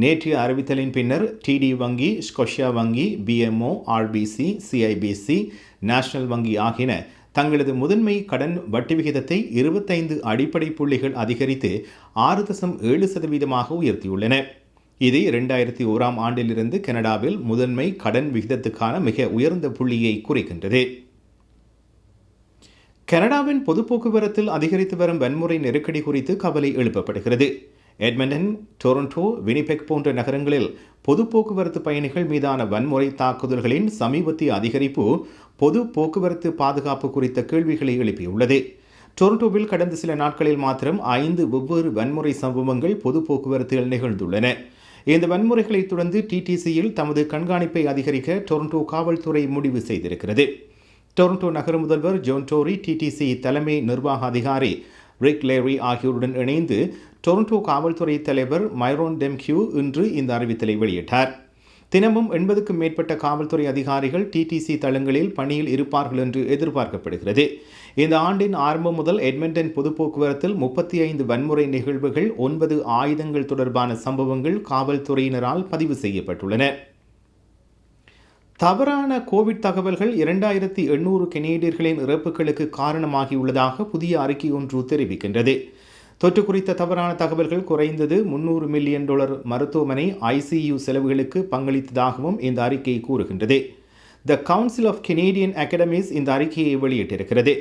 நேற்றைய அறிவித்தலின் பின்னர் டிடி வங்கி, ஸ்கொஷியா வங்கி, பிஎம்ஓ, ஆர்பிசி, சிஐபிசி, நேஷனல் வங்கி ஆகியன தங்களது முதன்மை கடன் வட்டி விகிதத்தை 25 அடிப்படை புள்ளிகள் அதிகரித்து 6.7% உயர்த்தியுள்ளன. இது 2001ஆம் ஆண்டிலிருந்து கனடாவில் முதன்மை கடன் விகிதத்துக்கான மிக உயர்ந்த புள்ளியை குறிக்கின்றது. கனடாவின் பொது போக்குவரத்தில் அதிகரித்து வரும் வன்முறை நெருக்கடி குறித்து கவலை எழுப்பப்படுகிறது. எட்மண்டன், டொரண்டோ, வினிபெக் போன்ற நகரங்களில் பொது போக்குவரத்து பயணிகள் மீதான வன்முறை தாக்குதல்களின் சமீபத்திய அதிகரிப்பு பொது போக்குவரத்து பாதுகாப்பு குறித்த கேள்விகளை எழுப்பியுள்ளது. டொரண்டோவில் கடந்த சில நாட்களில் மாத்திரம் 5 வெவ்வேறு வன்முறை சம்பவங்கள் பொது போக்குவரத்தில் நிகழ்ந்துள்ளன. இந்த வன்முறைகளை தொடர்ந்து டிடிசியில் தமது கண்காணிப்பை அதிகரிக்க டொரண்டோ காவல்துறை முடிவு செய்திருக்கிறது. டொரண்டோ நகர முதல்வர் ஜோன் டோரி, டிடிசி தலைமை நிர்வாக அதிகாரி ரிக் லேரி ஆகியோருடன் இணைந்து டொரண்டோ காவல்துறை தலைவர் மைரோன் டெம்கியூ இன்று இந்த அறிவித்தலை வெளியிட்டார். தினமும் 80க்கும் மேற்பட்ட காவல்துறை அதிகாரிகள் டிடிசி தளங்களில் பணியில் இருப்பார்கள் என்று எதிர்பார்க்கப்படுகிறது. இந்த ஆண்டின் ஆரம்பம் முதல் எட்மண்டன் பொது போக்குவரத்தில் 35 வன்முறை நிகழ்வுகள், 9 ஆயுதங்கள் தொடர்பான சம்பவங்கள் காவல்துறையினரால் பதிவு செய்யப்பட்டுள்ளன. தவறான கோவிட் தகவல்கள் 2800 கனேடியர்களின் இறப்புகளுக்கு காரணமாகியுள்ளதாக புதிய அறிக்கை ஒன்று தெரிவிக்கின்றது. தொற்று குறித்த தவறான தகவல்கள் குறைந்தது $300 மில்லியன் மருத்துவமனை ICU செலவுகளுக்கு பங்களித்ததாகவும் இந்த அறிக்கை கூறுகின்றது. The council of Canadian academies இந்த அறிக்கையை வெளியிட்டிருக்கிறது.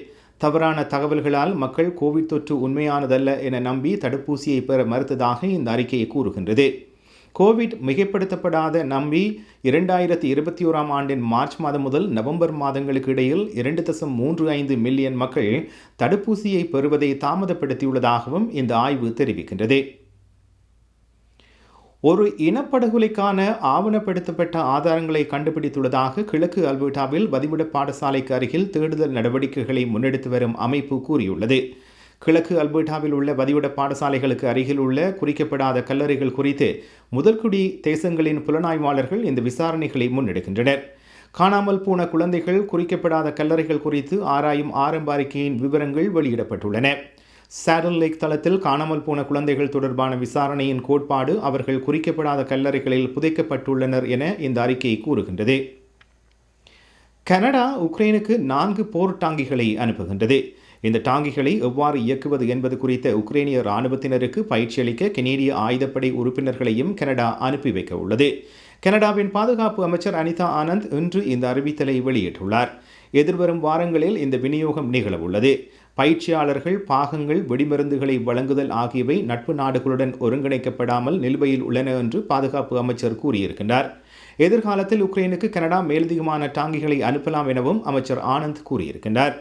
தவறான தகவல்களால் மக்கள் கோவிட் தொற்று உண்மையானதல்ல என நம்பி தடுப்பூசியை பெற மறுத்ததாக இந்த அறிக்கையை கூறுகின்றது. கோவிட் மிகைப்படுத்தப்படாத நம்பி 2021ஆம் ஆண்டின் மார்ச் மாதம் முதல் நவம்பர் மாதங்களுக்கு இடையில் 2.35 மில்லியன் மக்கள் தடுப்பூசியை பெறுவதை தாமதப்படுத்தியுள்ளதாகவும் இந்த ஆய்வு தெரிவிக்கின்றது. ஒரு இனப்படுகொலைக்கான ஆவணப்படுத்தப்பட்ட ஆதாரங்களை கண்டுபிடித்துள்ளதாக கிழக்கு அல்பர்டாவில் வதிவிட பாடசாலைக்கு அருகில் தேடுதல் நடவடிக்கைகளை முன்னெடுத்து வரும் அமைப்பு கூறியுள்ளது. கிழக்கு அல்பர்டாவில் உள்ள வதிவிட பாடசாலைகளுக்கு அருகில் உள்ள குறிக்கப்படாத கல்லறைகள் குறித்து முதற்குடி தேசங்களின் புலனாய்வாளர்கள் இந்த விசாரணைகளை முன்னெடுக்கின்றனர். காணாமல் போன குழந்தைகள் குறிக்கப்படாத கல்லறைகள் குறித்து ஆராயும் ஆரம்ப அறிக்கையின் விவரங்கள் வெளியிடப்பட்டுள்ளன. சாடல் லேக் தளத்தில் காணாமல் போன குழந்தைகள் தொடர்பான விசாரணையின் கோட்பாடு அவர்கள் குறிக்கப்படாத கல்லறைகளில் புதைக்கப்பட்டுள்ளனர் என இந்த அறிக்கை கூறுகின்றது. கனடா உக்ரைனுக்கு 4 போர் டாங்கிகளை அனுப்புகின்றது. இந்த டாங்கிகளை எவ்வாறு இயக்குவது என்பது குறித்த உக்ரைனிய இராணுவத்தினருக்கு பயிற்சியளிக்க கனேடிய ஆயுதப்படை உறுப்பினர்களையும் கனடா அனுப்பி வைக்க உள்ளது. கனடாவின் பாதுகாப்பு அமைச்சர் அனிதா ஆனந்த் இன்று இந்த அறிவித்தலை வெளியிட்டுள்ளார். எதிர்வரும் வாரங்களில் இந்த விநியோகம் நிகழவுள்ளது. பயிற்சியாளர்கள், பாகங்கள், வெடிமருந்துகளை வழங்குதல் ஆகியவை நட்பு நாடுகளுடன் ஒருங்கிணைக்கப்படாமல் நிலுவையில் உள்ளன என்று பாதுகாப்பு அமைச்சர் கூறியிருக்கின்றார். எதிர்காலத்தில் உக்ரைனுக்கு கனடா மேலதிகமான டாங்கிகளை அனுப்பலாம் எனவும் அமைச்சர் ஆனந்த் கூறியிருக்கின்றார்.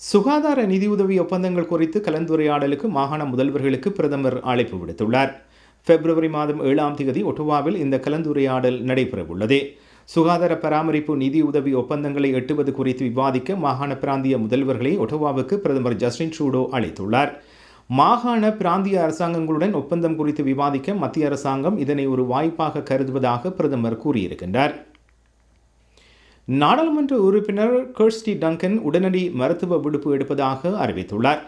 சுகாதார நிதியுதவி ஒப்பந்தங்கள் குறித்து கலந்துரையாடலுக்கு மாகாண முதல்வர்களுக்கு பிரதமர் அழைப்பு விடுத்துள்ளார். பிப்ரவரி மாதம் 7ஆம் தேதி ஒட்டுவாவில் இந்த கலந்துரையாடல் நடைபெறவுள்ளது. சுகாதார பராமரிப்பு நிதியுதவி ஒப்பந்தங்களை எட்டுவது குறித்து விவாதிக்க மாகாண பிராந்திய முதல்வர்களை ஒட்டுவாவுக்கு பிரதமர் ஜஸ்டின் ட்ரூடோ அழைத்துள்ளார். மாகாண பிராந்திய அரசாங்கங்களுடன் ஒப்பந்தம் குறித்து விவாதிக்க மத்திய அரசாங்கம் இதனை ஒரு வாய்ப்பாக கருதுவதாக பிரதமர் கூறியிருக்கின்றார். நாடாளுமன்ற உறுப்பினர் கிர்ஸ்டி டங்கன் உடனடி மருத்துவ விடுப்பு எடுப்பதாக அறிவித்துள்ளார்.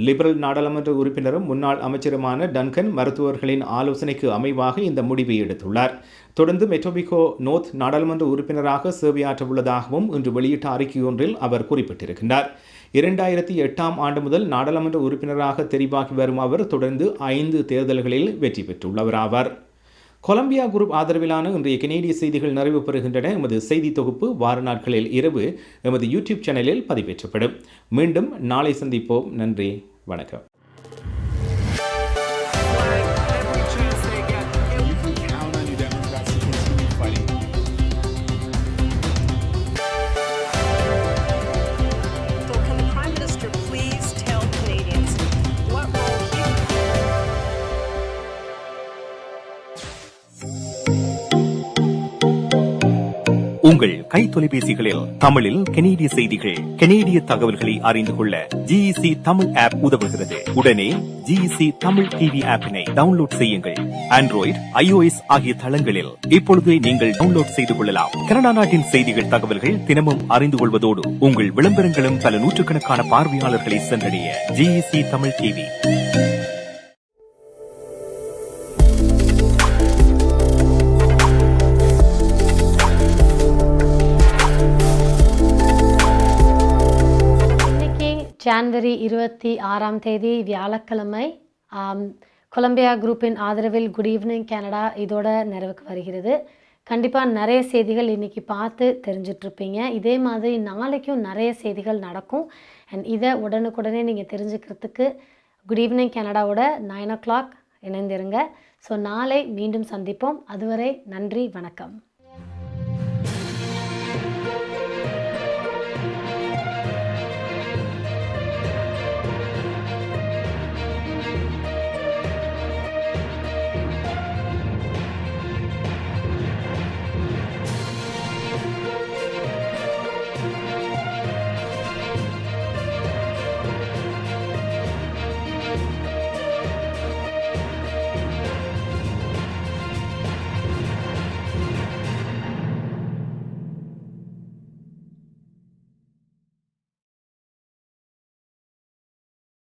லிபரல் நாடாளுமன்ற உறுப்பினரும் முன்னாள் அமைச்சருமான டங்கன் மருத்துவர்களின் ஆலோசனைக்கு அமைவாக இந்த முடிவை எடுத்துள்ளார். தொடர்ந்து மெட்டோபிகோ நோர்த் நாடாளுமன்ற உறுப்பினராக சேவையாற்ற உள்ளதாகவும் இன்று வெளியிட்ட அறிக்கை ஒன்றில் அவர் குறிப்பிட்டிருக்கின்றார். 2008ஆம் ஆண்டு முதல் நாடாளுமன்ற உறுப்பினராக தெரிவாகி வரும் அவர் தொடர்ந்து 5 தேர்தல்களில் வெற்றி பெற்றுள்ளவராவார். கொலம்பியா குரூப் ஆதரவிலான இன்றைய கனேடிய செய்திகள் நிறைவு பெறுகின்றன. எமது செய்தி தொகுப்பு வார நாட்களில் இரவு எமது யூடியூப் சேனலில் பதிவேற்றப்படும். மீண்டும் நாளை சந்திப்போம். நன்றி, வணக்கம். So can the Prime Minister please உங்கள் கை தொலைபேசிகளில் தமிழில் கனேடிய செய்திகள், கனேடிய தகவல்களை அறிந்து கொள்ள GEC தமிழ் ஆப் உதவுகிறது. உடனே GEC தமிழ் டிவி ஆப்பினை டவுன்லோட் செய்யுங்கள். ஆண்ட்ராய்டு, iOS ஆகிய தளங்களில் இப்பொழுதே நீங்கள் டவுன்லோட் செய்து கொள்ளலாம். கனடா நாட்டின் செய்திகள், தகவல்கள் தினமும் அறிந்து கொள்வதோடு உங்கள் விளம்பரங்களும் பல நூற்றுக்கணக்கான பார்வையாளர்களை சென்றடைய GEC தமிழ் டிவி. ஜான்வரி 26ஆம் தேதி வியாழக்கிழமை கொலம்பியா குரூப்பின் ஆதரவில் குட் ஈவினிங் கனடா இதோட நிறைவுக்கு வருகிறது. கண்டிப்பாக நிறைய செய்திகள் இன்றைக்கி பார்த்து தெரிஞ்சிட்ருப்பீங்க. இதே மாதிரி நாளைக்கும் நிறைய செய்திகள் நடக்கும். அண்ட் இதை உடனுக்குடனே நீங்கள் தெரிஞ்சுக்கிறதுக்கு குட் ஈவினிங் கனடாவோட 9 o'clock இணைந்திருங்க. ஸோ நாளை மீண்டும் சந்திப்போம். அதுவரை நன்றி, வணக்கம்.